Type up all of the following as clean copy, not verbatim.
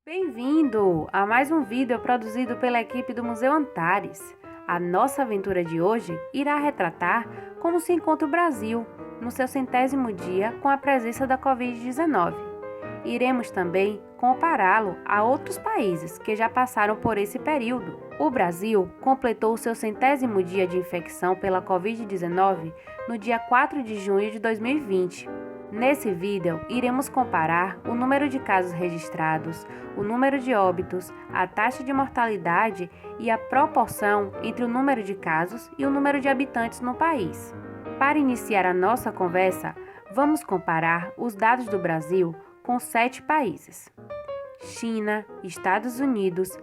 Bem-vindo a mais um vídeo produzido pela equipe do Museu Antares. A nossa aventura de hoje irá retratar como se encontra o Brasil no seu 100º dia com a presença da Covid-19. Iremos também compará-lo a outros países que já passaram por esse período. O Brasil completou o seu 100º dia de infecção pela Covid-19 no dia 4 de junho de 2020. Nesse vídeo, iremos comparar o número de casos registrados, o número de óbitos, a taxa de mortalidade e a proporção entre o número de casos e o número de habitantes no país. Para iniciar a nossa conversa, vamos comparar os dados do Brasil com 7 países: China, Estados Unidos,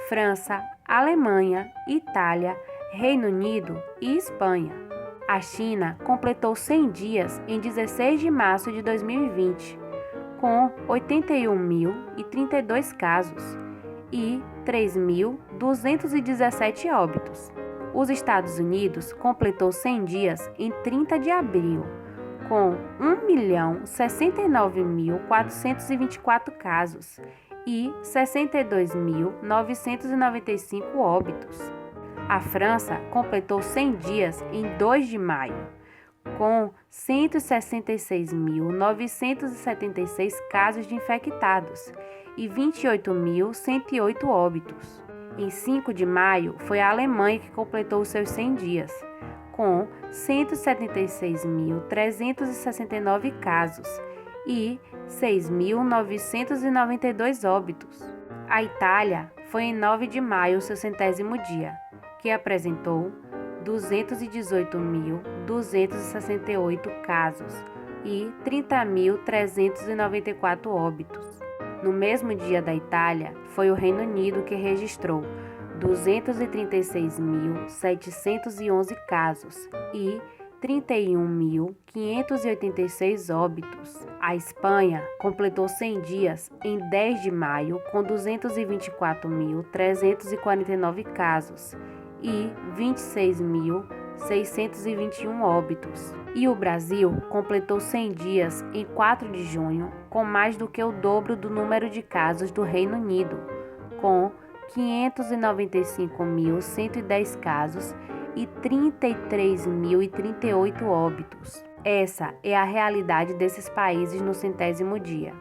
França, Alemanha, Itália, Reino Unido e Espanha. A China completou 100 dias em 16 de março de 2020, com 81.032 casos e 3.217 óbitos. Os Estados Unidos completou 100 dias em 30 de abril, com 1.069.424 casos e 62.995 óbitos. A França completou 100 dias em 2 de maio, com 166.976 casos de infectados e 28.108 óbitos. Em 5 de maio, foi a Alemanha que completou os seus 100 dias, com 176.369 casos e 6.992 óbitos. A Itália foi em 9 de maio o seu 100º dia, que apresentou 218.268 casos e 30.394 óbitos. No mesmo dia da Itália, foi o Reino Unido que registrou 236.711 casos e 31.586 óbitos. A Espanha completou 100 dias em 10 de maio com 224.349 casos e 26.621 óbitos. E o Brasil completou 100 dias em 4 de junho, com mais do que o dobro do número de casos do Reino Unido, com 595.110 casos e 33.038 óbitos. Essa é a realidade desses países no 100º dia,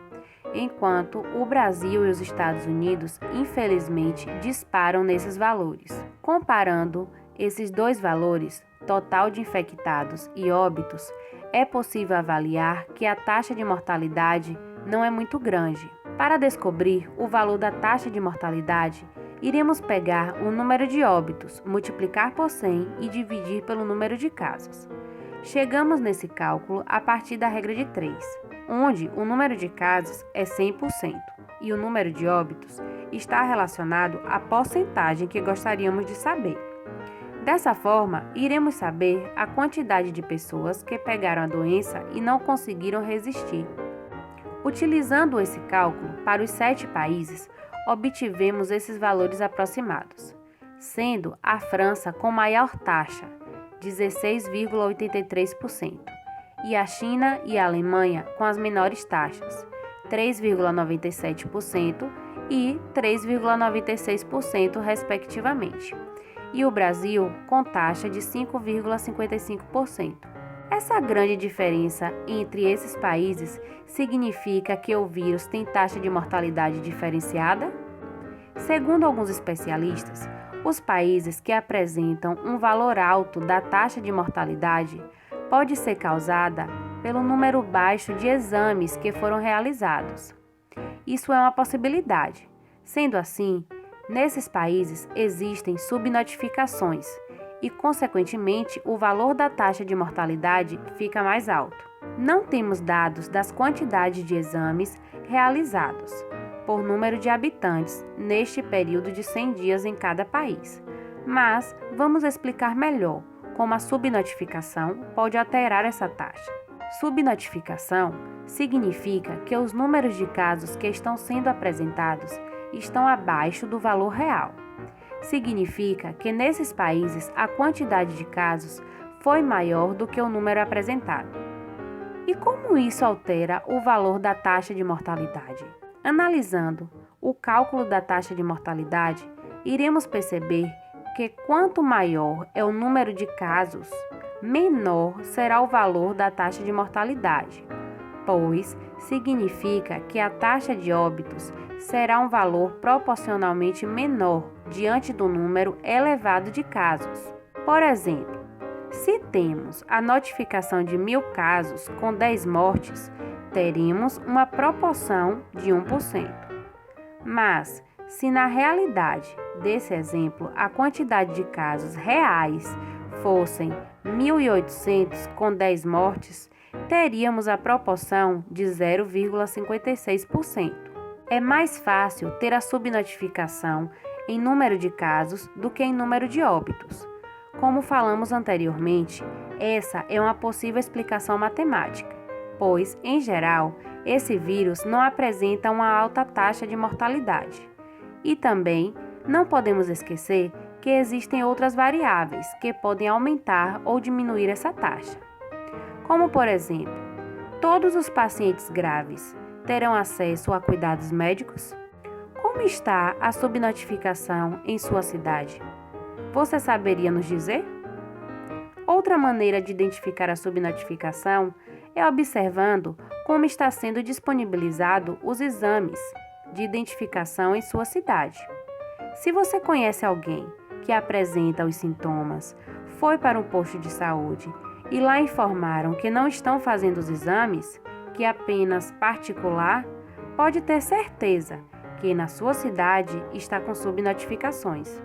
enquanto o Brasil e os Estados Unidos, infelizmente, disparam nesses valores. Comparando esses dois valores, total de infectados e óbitos, é possível avaliar que a taxa de mortalidade não é muito grande. Para descobrir o valor da taxa de mortalidade, iremos pegar o número de óbitos, multiplicar por 100 e dividir pelo número de casos. Chegamos nesse cálculo a partir da regra de 3, onde o número de casos é 100% e o número de óbitos está relacionado à porcentagem que gostaríamos de saber. Dessa forma, iremos saber a quantidade de pessoas que pegaram a doença e não conseguiram resistir. Utilizando esse cálculo para os 7 países, obtivemos esses valores aproximados, sendo a França com maior taxa, 16,83%, e a China e a Alemanha com as menores taxas, 3,97% e 3,96%, respectivamente, e o Brasil com taxa de 5,55%. Essa grande diferença entre esses países significa que o vírus tem taxa de mortalidade diferenciada? Segundo alguns especialistas, os países que apresentam um valor alto da taxa de mortalidade pode ser causada pelo número baixo de exames que foram realizados. Isso é uma possibilidade. Sendo assim, nesses países existem subnotificações e, consequentemente, o valor da taxa de mortalidade fica mais alto. Não temos dados das quantidades de exames realizados por número de habitantes neste período de 100 dias em cada país, mas vamos explicar melhor como a subnotificação pode alterar essa taxa. Subnotificação significa que os números de casos que estão sendo apresentados estão abaixo do valor real. Significa que nesses países a quantidade de casos foi maior do que o número apresentado. E como isso altera o valor da taxa de mortalidade? Analisando o cálculo da taxa de mortalidade, iremos perceber que quanto maior é o número de casos, menor será o valor da taxa de mortalidade, pois significa que a taxa de óbitos será um valor proporcionalmente menor diante do número elevado de casos. Por exemplo, se temos a notificação de 1.000 casos com 10 mortes, teremos uma proporção de 1%. Mas, se na realidade desse exemplo a quantidade de casos reais fossem 1.800 com 10 mortes, teríamos a proporção de 0,56%. É mais fácil ter a subnotificação em número de casos do que em número de óbitos. Como falamos anteriormente, essa é uma possível explicação matemática, pois, em geral, esse vírus não apresenta uma alta taxa de mortalidade. E também não podemos esquecer que existem outras variáveis que podem aumentar ou diminuir essa taxa. Como, por exemplo, todos os pacientes graves terão acesso a cuidados médicos? Como está a subnotificação em sua cidade? Você saberia nos dizer? Outra maneira de identificar a subnotificação é observando como está sendo disponibilizado os exames de identificação em sua cidade. Se você conhece alguém que apresenta os sintomas, foi para um posto de saúde e lá informaram que não estão fazendo os exames, que é apenas particular, pode ter certeza que na sua cidade está com subnotificações,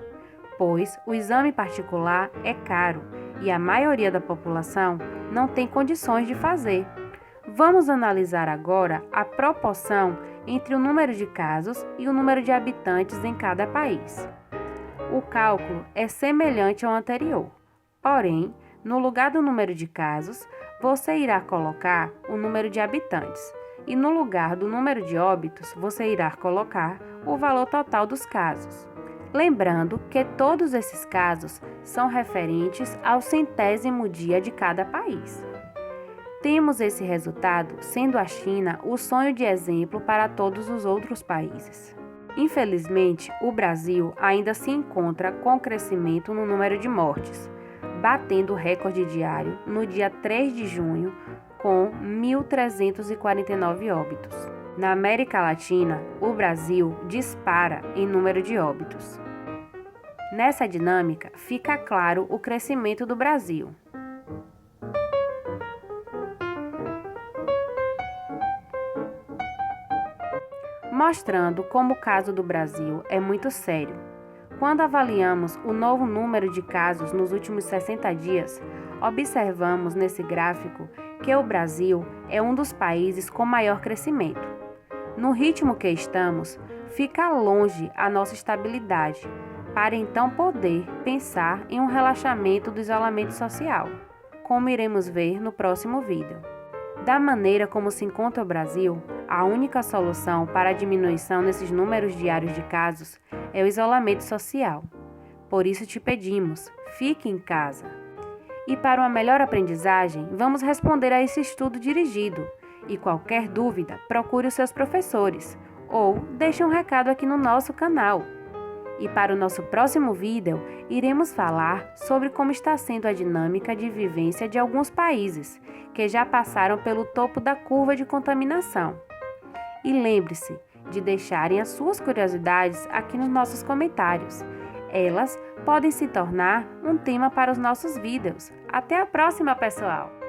pois o exame particular é caro e a maioria da população não tem condições de fazer. Vamos analisar agora a proporção entre o número de casos e o número de habitantes em cada país. O cálculo é semelhante ao anterior, porém, no lugar do número de casos, você irá colocar o número de habitantes e no lugar do número de óbitos, você irá colocar o valor total dos casos. Lembrando que todos esses casos são referentes ao 100º dia de cada país. Temos esse resultado sendo a China o sonho de exemplo para todos os outros países. Infelizmente, o Brasil ainda se encontra com crescimento no número de mortes, batendo o recorde diário no dia 3 de junho com 1.349 óbitos. Na América Latina, o Brasil dispara em número de óbitos. Nessa dinâmica, fica claro o crescimento do Brasil. Mostrando como o caso do Brasil é muito sério. Quando avaliamos o novo número de casos nos últimos 60 dias, observamos nesse gráfico que o Brasil é um dos países com maior crescimento. No ritmo que estamos, fica longe a nossa estabilidade, para então poder pensar em um relaxamento do isolamento social, como iremos ver no próximo vídeo. Da maneira como se encontra o Brasil, a única solução para a diminuição nesses números diários de casos é o isolamento social. Por isso te pedimos, fique em casa. E para uma melhor aprendizagem, vamos responder a esse estudo dirigido. E qualquer dúvida, procure os seus professores ou deixe um recado aqui no nosso canal. E para o nosso próximo vídeo, iremos falar sobre como está sendo a dinâmica de vivência de alguns países que já passaram pelo topo da curva de contaminação. E lembre-se de deixarem as suas curiosidades aqui nos nossos comentários. Elas podem se tornar um tema para os nossos vídeos. Até a próxima, pessoal!